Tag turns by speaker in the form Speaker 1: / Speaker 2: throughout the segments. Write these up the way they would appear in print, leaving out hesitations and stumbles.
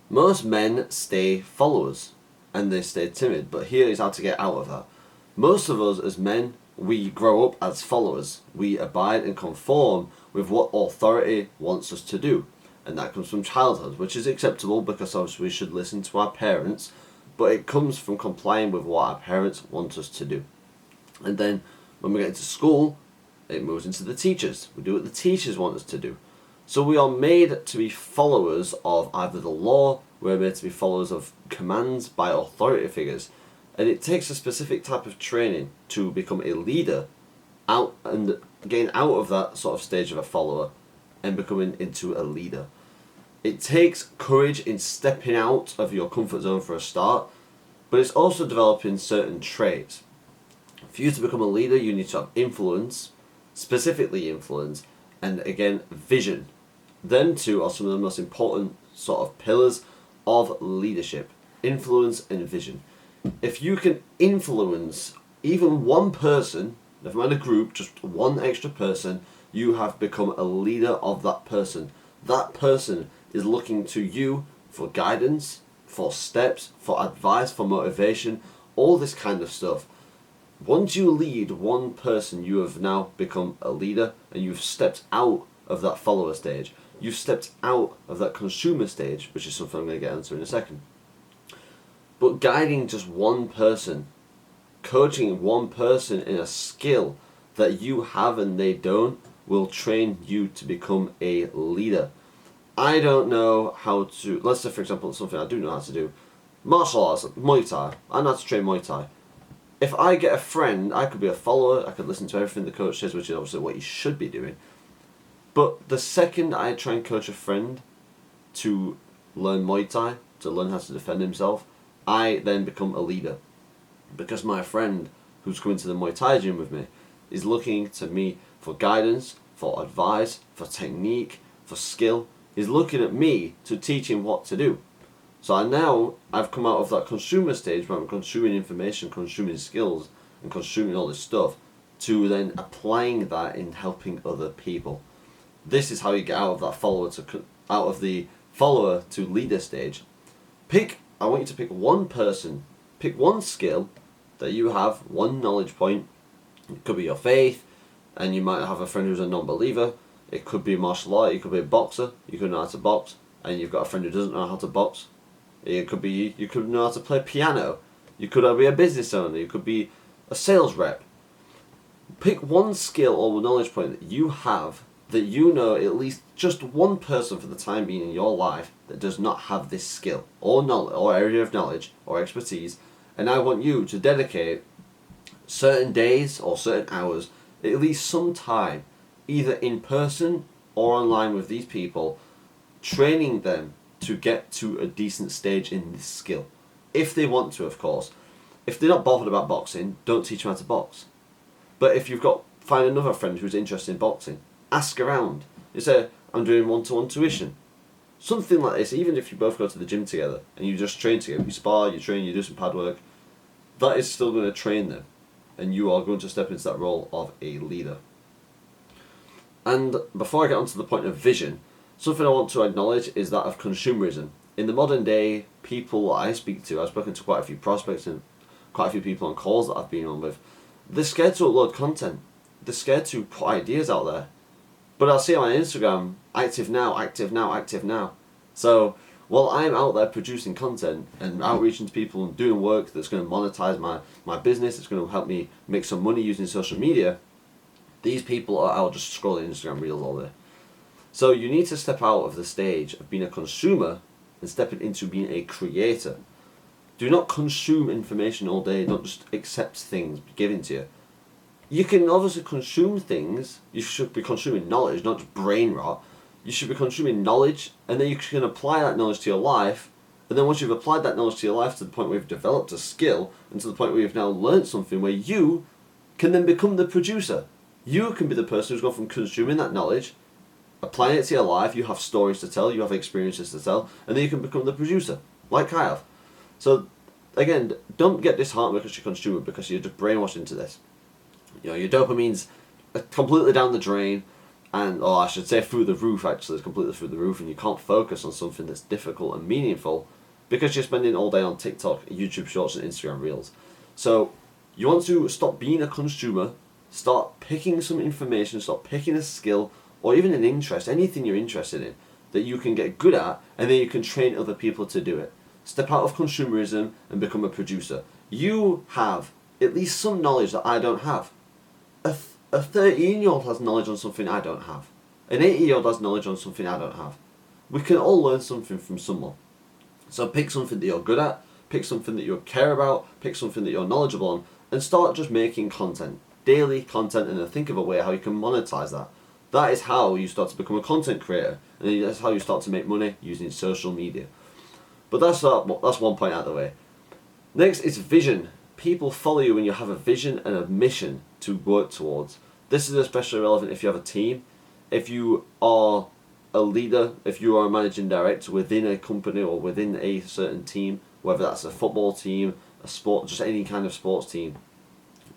Speaker 1: Most men stay followers and they stay timid, but here is how to get out of that. Most of us as men, we grow up as followers. We abide and conform with what authority wants us to do. And that comes from childhood, which is acceptable because obviously we should listen to our parents, but it comes from complying with what our parents want us to do. And then when we get into school, it moves into the teachers. We do what the teachers want us to do. So we are made to be followers of either the law, we're made to be followers of commands by authority figures. And it takes a specific type of training to become a leader out and getting out of that sort of stage of a follower and becoming into a leader. It takes courage in stepping out of your comfort zone for a start, but it's also developing certain traits. For you to become a leader, you need to have influence, specifically influence, and again, vision. Them two are some of the most important sort of pillars of leadership: influence and vision. If you can influence even one person, never mind a group, just one extra person, you have become a leader of that person. That person is looking to you for guidance, for steps, for advice, for motivation, all this kind of stuff. Once you lead one person, you have now become a leader and you've stepped out of that follower stage. You've stepped out of that consumer stage, which is something I'm going to get into in a second. But guiding just one person, coaching one person in a skill that you have and they don't, will train you to become a leader. I don't know how to, let's say for example, something I do know how to do, martial arts, Muay Thai. I know how to train Muay Thai. If I get a friend, I could be a follower, I could listen to everything the coach says, which is obviously what you should be doing. But the second I try and coach a friend to learn Muay Thai, to learn how to defend himself, I then become a leader. Because my friend who's coming to the Muay Thai gym with me is looking to me for guidance, for advice, for technique, for skill. He's looking at me to teach him what to do. So I've come out of that consumer stage where I'm consuming information, consuming skills, and consuming all this stuff, to then applying that in helping other people. This is how you get out of that out of the follower to leader stage. I want you to pick one person, pick one skill that you have, one knowledge point. It could be your faith, and you might have a friend who's a non-believer. It could be martial art, you could be a boxer, you could know how to box, and you've got a friend who doesn't know how to box. It could be you could know how to play piano. You could be a business owner. You could be a sales rep. Pick one skill or knowledge point that you have that you know at least just one person for the time being in your life that does not have this skill or knowledge or area of knowledge or expertise, and I want you to dedicate certain days or certain hours, at least some time, either in person or online with these people, training them to get to a decent stage in this skill. If they want to, of course. If they're not bothered about boxing, don't teach them how to box. But if find another friend who's interested in boxing. Ask around. You say, I'm doing one-to-one tuition. Something like this, even if you both go to the gym together and you just train together, you spar, you train, you do some pad work, that is still going to train them. And you are going to step into that role of a leader. And before I get onto the point of vision, something I want to acknowledge is that of consumerism. In the modern day, people I speak to, I've spoken to quite a few prospects and quite a few people on calls that I've been on with, they're scared to upload content. They're scared to put ideas out there. But I'll see on Instagram, active now, active now, active now. So while I'm out there producing content and outreaching to people and doing work that's going to monetize my business, it's going to help me make some money using social media, these people are out just scrolling Instagram reels all day. So you need to step out of the stage of being a consumer and step into being a creator. Do not consume information all day. Don't just accept things given to you. You can obviously consume things. You should be consuming knowledge, not just brain rot. You should be consuming knowledge, and then you can apply that knowledge to your life. And then once you've applied that knowledge to your life to the point where you've developed a skill, and to the point where you've now learned something where you can then become the producer. You can be the person who's gone from consuming that knowledge, applying it to your life. You have stories to tell, you have experiences to tell, and then you can become the producer, like I have. So again, don't get disheartened because you're a consumer, because you're just brainwashed into this. You know, your dopamine's completely down the drain, and, or I should say through the roof actually, it's completely through the roof, and you can't focus on something that's difficult and meaningful because you're spending all day on TikTok, YouTube Shorts, and Instagram Reels. So you want to stop being a consumer, start picking some information, start picking a skill, or even an interest, anything you're interested in, that you can get good at, and then you can train other people to do it. Step out of consumerism and become a producer. You have at least some knowledge that I don't have. A 13-year-old has knowledge on something I don't have. An 80-year-old has knowledge on something I don't have. We can all learn something from someone. So pick something that you're good at, pick something that you care about, pick something that you're knowledgeable on, and start just making content. Daily content, and then think of a way how you can monetize that. That is how you start to become a content creator, and that's how you start to make money using social media. But that's one point out of the way. Next is vision. People follow you when you have a vision and a mission to work towards. This is especially relevant if you have a team. If you are a leader, if you are a managing director within a company or within a certain team, whether that's a football team, a sport, just any kind of sports team,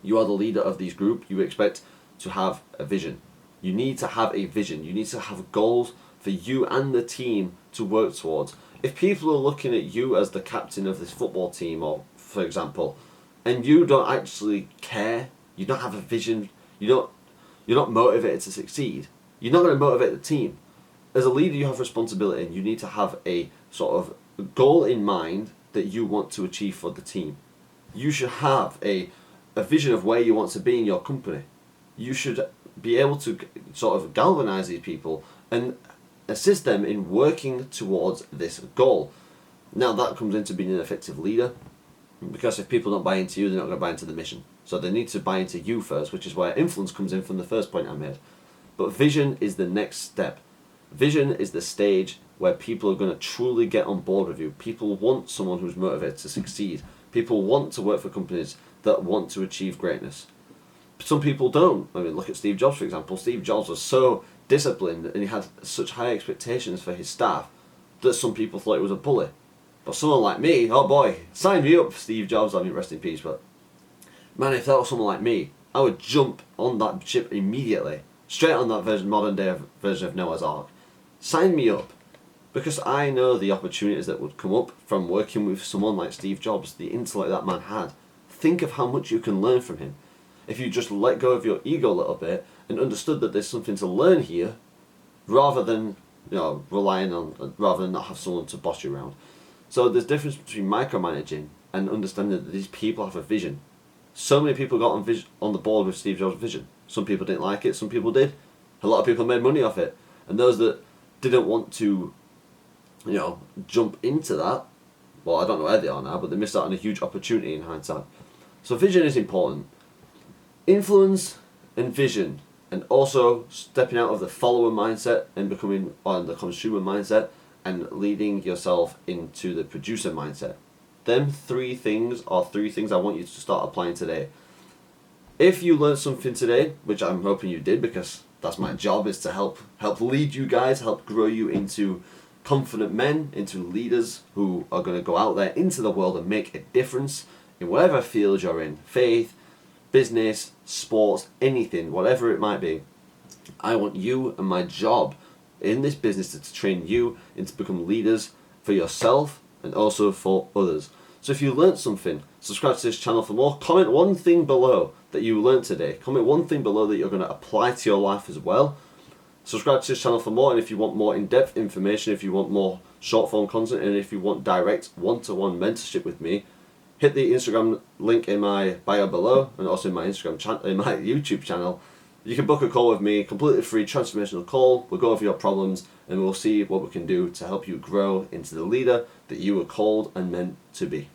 Speaker 1: you are the leader of this group. You expect to have a vision. You need to have a vision. You need to have goals for you and the team to work towards. If people are looking at you as the captain of this football team, or for example, and you don't actually care, you don't have a vision, you're not motivated to succeed, you're not going to motivate the team. As a leader, you have responsibility, and you need to have a sort of goal in mind that you want to achieve for the team. You should have a vision of where you want to be in your company. You should be able to sort of galvanize these people and assist them in working towards this goal. Now that comes into being an effective leader, because if people don't buy into you, they're not going to buy into the mission. So they need to buy into you first, which is where influence comes in from the first point I made. But vision is the next step. Vision is the stage where people are going to truly get on board with you. People want someone who's motivated to succeed. People want to work for companies that want to achieve greatness. Some people don't. I mean, look at Steve Jobs, for example. Steve Jobs was so disciplined and he had such high expectations for his staff that some people thought he was a bully. But someone like me, oh boy, sign me up, Steve Jobs, I mean, rest in peace, but man, if that was someone like me, I would jump on that ship immediately, straight on that modern day version of Noah's Ark. Sign me up, because I know the opportunities that would come up from working with someone like Steve Jobs, the intellect that man had. Think of how much you can learn from him. If you just let go of your ego a little bit and understood that there's something to learn here, rather than rather than not have someone to boss you around. So there's a difference between micromanaging and understanding that these people have a vision. So many people got on the board with Steve Jobs' vision. Some people didn't like it, some people did. A lot of people made money off it. And those that didn't want to, jump into that, well, I don't know where they are now, but they missed out on a huge opportunity in hindsight. So vision is important. Influence and vision, and also stepping out of the follower mindset and becoming on the consumer mindset and leading yourself into the producer mindset. Them three things are three things I want you to start applying today. If you learned something today, which I'm hoping you did, because that's my job, is to help lead you guys, help grow you into confident men, into leaders who are going to go out there into the world and make a difference in whatever field you're in, faith, business, sports, anything, whatever it might be. I want you, and my job in this business is to train you into become leaders for yourself and also for others. So if you learnt something, subscribe to this channel for more. Comment one thing below that you learnt today. Comment one thing below that you're going to apply to your life as well. Subscribe to this channel for more, and if you want more in-depth information, if you want more short-form content, and if you want direct one-to-one mentorship with me, hit the Instagram link in my bio below, and also in my YouTube channel. You can book a call with me, completely free, transformational call. We'll go over your problems, and we'll see what we can do to help you grow into the leader that you were called and meant to be.